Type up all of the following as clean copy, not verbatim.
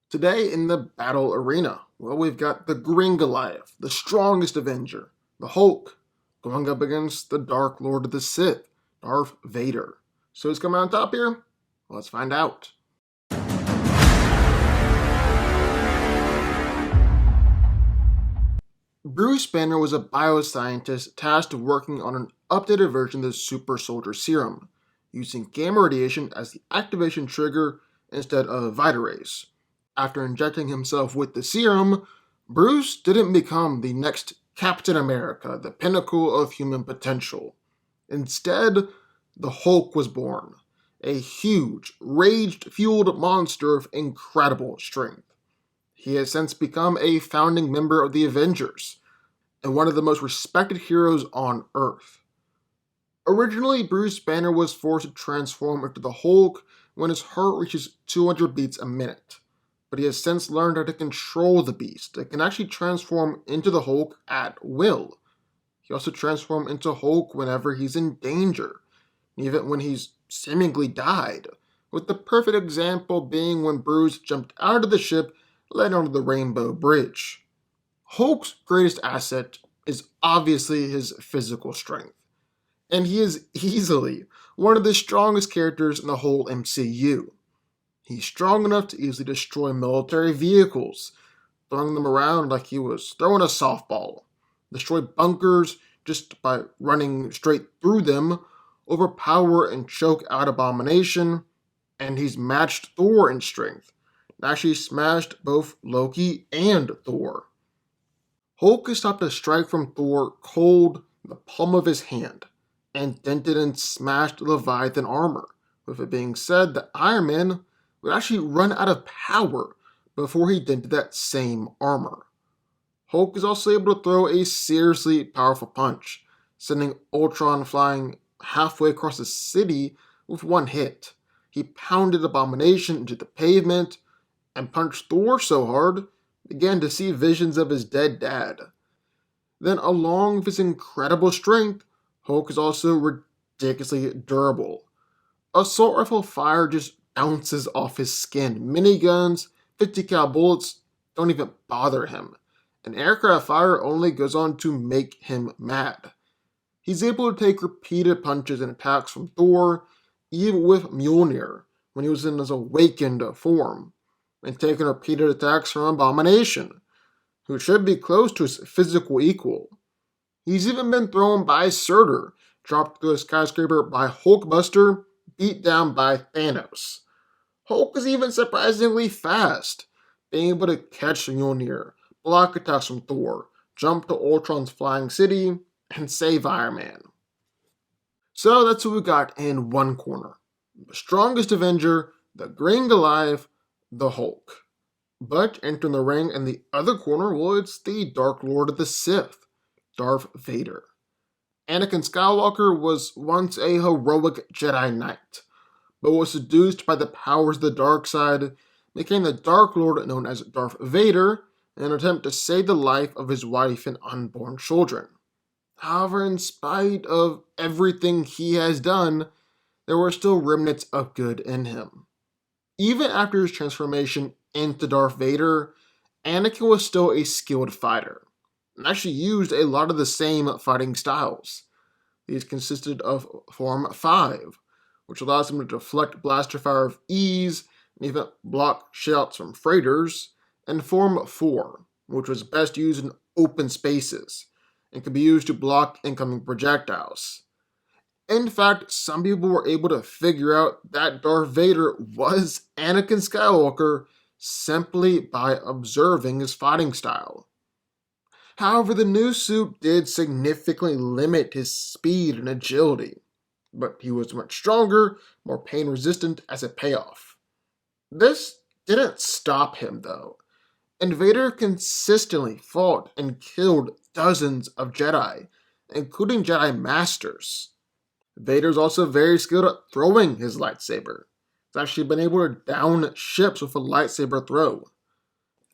Today in the battle arena, well, we've got the Green Goliath, the Strongest Avenger, the Hulk, going up against the Dark Lord of the Sith, Darth Vader. So who's coming on top here? Well, let's find out. Bruce Banner was a bioscientist tasked with working on an updated version of the Super Soldier Serum, using gamma radiation as the activation trigger instead of Vita rays. After injecting himself with the serum, Bruce didn't become the next Captain America, the pinnacle of human potential. Instead, the Hulk was born, a huge, rage-fueled monster of incredible strength. He has since become a founding member of the Avengers, and one of the most respected heroes on Earth. Originally, Bruce Banner was forced to transform into the Hulk when his heart reaches 200 beats a minute. But he has since learned how to control the beast. It can actually transform into the Hulk at will. He also transforms into Hulk whenever he's in danger, even when he's seemingly died, with the perfect example being when Bruce jumped out of the ship led onto the Rainbow Bridge. Hulk's greatest asset is obviously his physical strength, and he is easily one of the strongest characters in the whole MCU. He's strong enough to easily destroy military vehicles, throwing them around like he was throwing a softball, destroy bunkers just by running straight through them, overpower and choke out Abomination, and he's matched Thor in strength, and actually smashed both Loki and Thor. Hulk has stopped a strike from Thor cold in the palm of his hand, and dented and smashed Leviathan armor, with it being said that Iron Man would actually run out of power before he dented that same armor. Hulk is also able to throw a seriously powerful punch, sending Ultron flying halfway across the city with one hit. He pounded Abomination into the pavement and punched Thor so hard, began to see visions of his dead dad. Then, along with his incredible strength, Hulk is also ridiculously durable. Assault rifle fire just bounces off his skin. Miniguns, 50 cal bullets don't even bother him. And aircraft fire only goes on to make him mad. He's able to take repeated punches and attacks from Thor, even with Mjolnir, when he was in his awakened form, and taking repeated attacks from Abomination, who should be close to his physical equal. He's even been thrown by Surtur, dropped through a skyscraper by Hulkbuster, beat down by Thanos. Hulk is even surprisingly fast, being able to catch Mjolnir, block attacks from Thor, jump to Ultron's flying city, and save Iron Man. So that's who we got in one corner. The Strongest Avenger, the Green Goliath, the Hulk. But entering the ring in the other corner, well, it's the Dark Lord of the Sith, Darth Vader. Anakin Skywalker was once a heroic Jedi Knight, but was seduced by the powers of the dark side, became the Dark Lord known as Darth Vader in an attempt to save the life of his wife and unborn children. However, in spite of everything he has done, there were still remnants of good in him. Even after his transformation into Darth Vader, Anakin was still a skilled fighter, and actually used a lot of the same fighting styles. These consisted of Form 5, which allows him to deflect blaster fire with ease and even block shots from freighters, and Form 4, which was best used in open spaces and could be used to block incoming projectiles. In fact, some people were able to figure out that Darth Vader was Anakin Skywalker simply by observing his fighting style. However, the new suit did significantly limit his speed and agility, but he was much stronger, more pain-resistant as a payoff. This didn't stop him, though, and Vader consistently fought and killed dozens of Jedi, including Jedi Masters. Vader's also very skilled at throwing his lightsaber. He's actually been able to down ships with a lightsaber throw.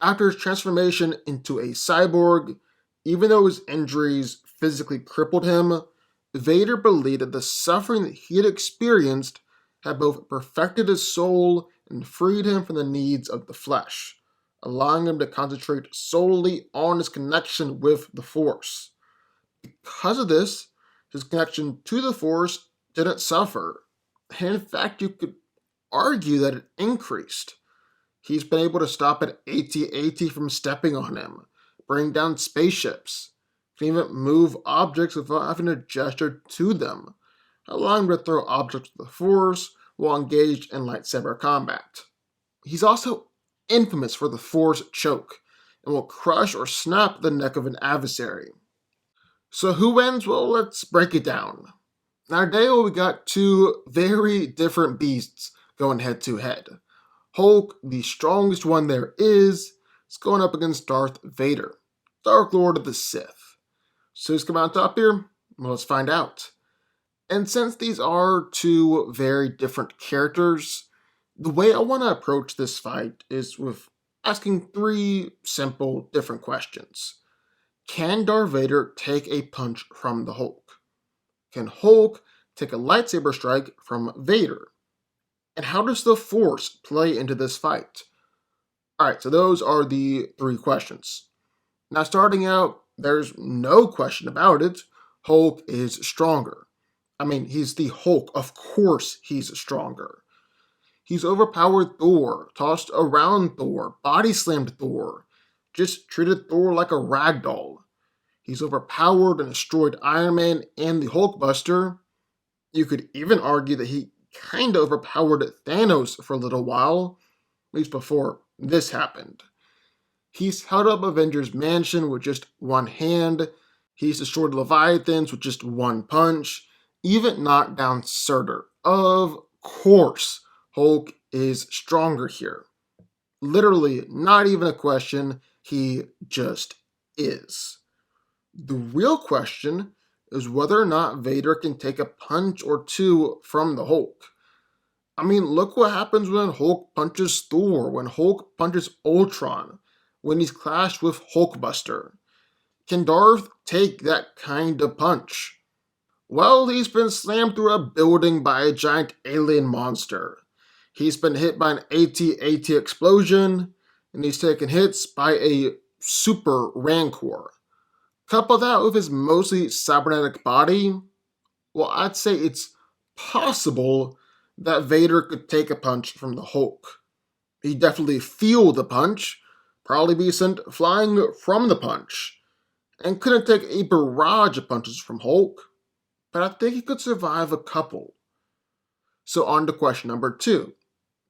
After his transformation into a cyborg, even though his injuries physically crippled him, Vader believed that the suffering that he had experienced had both perfected his soul and freed him from the needs of the flesh, allowing him to concentrate solely on his connection with the Force. Because of this, his connection to the Force didn't suffer. And in fact, you could argue that it increased. He's been able to stop an AT-AT from stepping on him, bring down spaceships, can even move objects without having to gesture to them, allowing him to throw objects with the Force while engaged in lightsaber combat. He's also infamous for the Force choke, and will crush or snap the neck of an adversary. So who wins? Well, let's break it down. Now today we got two very different beasts going head to head. Hulk, the strongest one there is going up against Darth Vader, Dark Lord of the Sith. So who's coming on top here? Well, let's find out. And since these are two very different characters, the way I want to approach this fight is with asking three simple, different questions. Can Darth Vader take a punch from the Hulk? Can Hulk take a lightsaber strike from Vader? And how does the Force play into this fight? Alright, so those are the three questions. Now starting out, there's no question about it, Hulk is stronger. I mean, he's the Hulk, of course he's stronger. He's overpowered Thor, tossed around Thor, body slammed Thor, just treated Thor like a ragdoll. He's overpowered and destroyed Iron Man and the Hulkbuster. You could even argue that he kinda overpowered Thanos for a little while, at least before this happened. He's held up Avengers Mansion with just one hand. He's destroyed Leviathans with just one punch. Even knocked down Surtur. Of course, Hulk is stronger here. Literally, not even a question, he just is. The real question is whether or not Vader can take a punch or two from the Hulk. I mean, look what happens when Hulk punches Thor, when Hulk punches Ultron, when he's clashed with Hulkbuster. Can Darth take that kind of punch? Well, he's been slammed through a building by a giant alien monster. He's been hit by an AT-AT explosion, and he's taken hits by a super Rancor. Couple that with his mostly cybernetic body, well, I'd say it's possible that Vader could take a punch from the Hulk. He'd definitely feel the punch, probably be sent flying from the punch, and couldn't take a barrage of punches from Hulk, but I think he could survive a couple. So on to question number 2.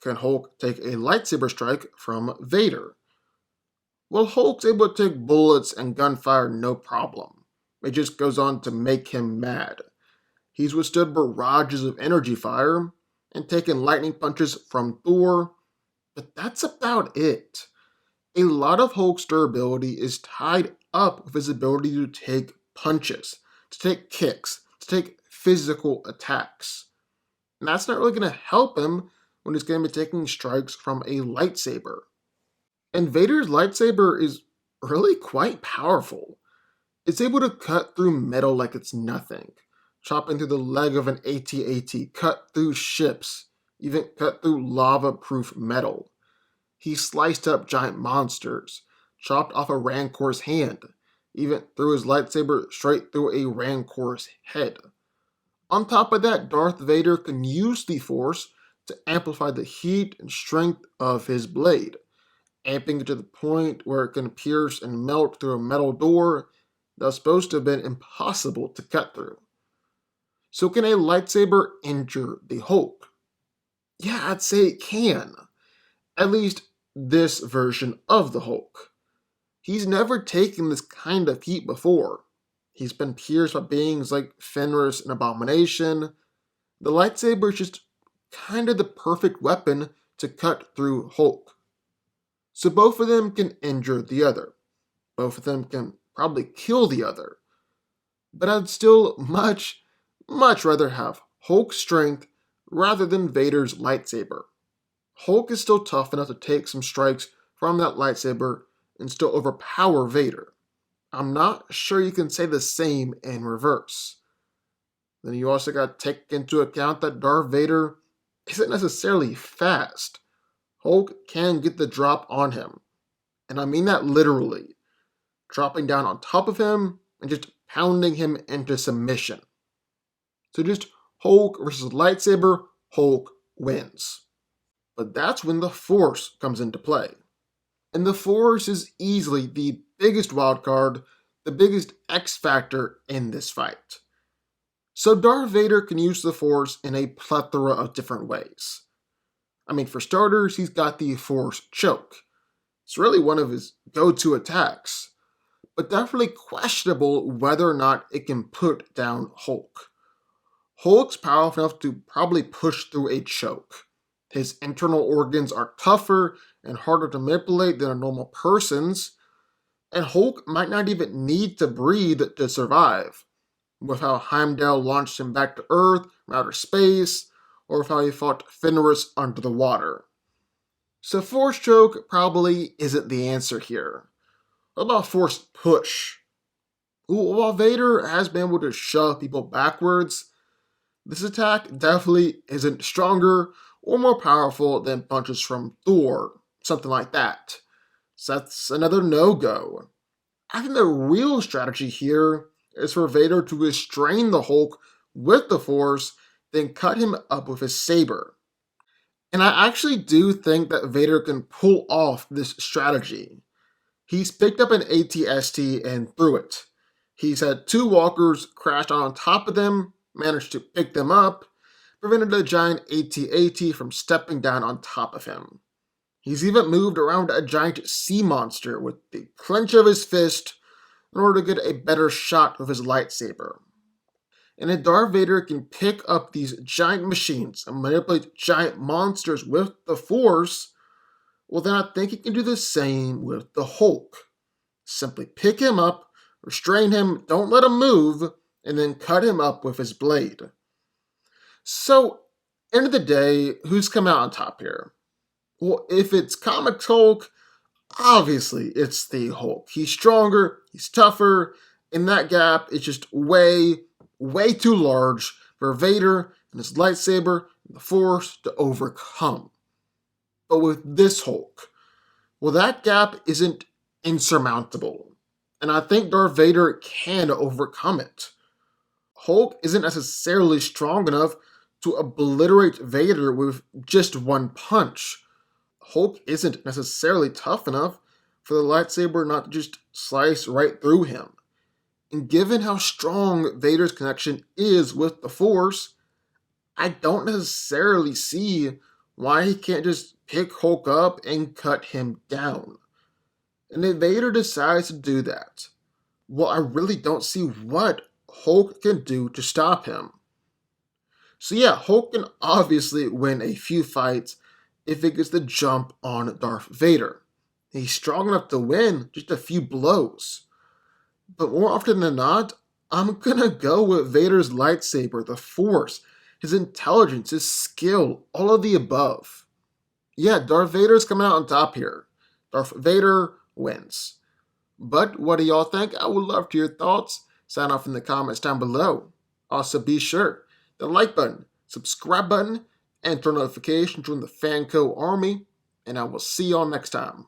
Can Hulk take a lightsaber strike from Vader? Well, Hulk's able to take bullets and gunfire no problem. It just goes on to make him mad. He's withstood barrages of energy fire and taken lightning punches from Thor, but that's about it. A lot of Hulk's durability is tied up with his ability to take punches, to take kicks, to take physical attacks. And that's not really going to help him when he's going to be taking strikes from a lightsaber. And Vader's lightsaber is really quite powerful. It's able to cut through metal like it's nothing, chopping through the leg of an AT-AT, cut through ships, even cut through lava-proof metal. He sliced up giant monsters, chopped off a Rancor's hand, even threw his lightsaber straight through a Rancor's head. On top of that, Darth Vader can use the Force to amplify the heat and strength of his blade, amping it to the point where it can pierce and melt through a metal door that's supposed to have been impossible to cut through. So can a lightsaber injure the Hulk? Yeah, I'd say it can. At least this version of the Hulk. He's never taken this kind of heat before. He's been pierced by beings like Fenris and Abomination. The lightsaber is just kind of the perfect weapon to cut through Hulk. So both of them can injure the other. Both of them can probably kill the other. But I'd still much rather have Hulk's strength rather than Vader's lightsaber. Hulk is still tough enough to take some strikes from that lightsaber and still overpower Vader. I'm not sure you can say the same in reverse. Then you also got to take into account that Darth Vader isn't necessarily fast. Hulk can get the drop on him. And I mean that literally, dropping down on top of him and just pounding him into submission. So just Hulk versus lightsaber, Hulk wins. But that's when the Force comes into play. And the Force is easily the biggest wildcard, the biggest X factor in this fight. So Darth Vader can use the Force in a plethora of different ways. I mean, for starters, he's got the Force Choke. It's really one of his go-to attacks, but definitely questionable whether or not it can put down Hulk. Hulk's powerful enough to probably push through a choke. His internal organs are tougher and harder to manipulate than a normal person's, and Hulk might not even need to breathe to survive, with how Heimdall launched him back to Earth from outer space, or with how he fought Fenris under the water. So Force Choke probably isn't the answer here. What about Force Push? While Vader has been able to shove people backwards, this attack definitely isn't stronger or more powerful than punches from Thor, something like that. So that's another no-go. I think the real strategy here is for Vader to restrain the Hulk with the Force, then cut him up with his saber. And I actually do think that Vader can pull off this strategy. He's picked up an AT-ST and threw it. He's had two walkers crash on top of them, managed to pick them up, prevented a giant AT-AT from stepping down on top of him. He's even moved around a giant sea monster with the clench of his fist in order to get a better shot with his lightsaber. And if Darth Vader can pick up these giant machines and manipulate giant monsters with the Force, well then I think he can do the same with the Hulk. Simply pick him up, restrain him, don't let him move, and then cut him up with his blade. So, end of the day, who's come out on top here? Well, if it's Comic Hulk, obviously it's the Hulk. He's stronger, he's tougher, and that gap is just way too large for Vader and his lightsaber and the Force to overcome. But with this Hulk, well, that gap isn't insurmountable, and I think Darth Vader can overcome it. Hulk isn't necessarily strong enough to obliterate Vader with just one punch. Hulk isn't necessarily tough enough for the lightsaber not to just slice right through him. And given how strong Vader's connection is with the Force, I don't necessarily see why he can't just pick Hulk up and cut him down. And if Vader decides to do that, well, I really don't see what Hulk can do to stop him. So yeah, Hulk can obviously win a few fights if it gets the jump on Darth Vader. He's strong enough to win just a few blows. But more often than not, I'm gonna go with Vader's lightsaber, the Force, his intelligence, his skill, all of the above. Yeah, Darth Vader's coming out on top here. Darth Vader wins. But what do y'all think? I would love to hear your thoughts. Sign off in the comments down below. Also be sure the like button, subscribe button, and turn notifications to join the DanCo army. And I will see y'all next time.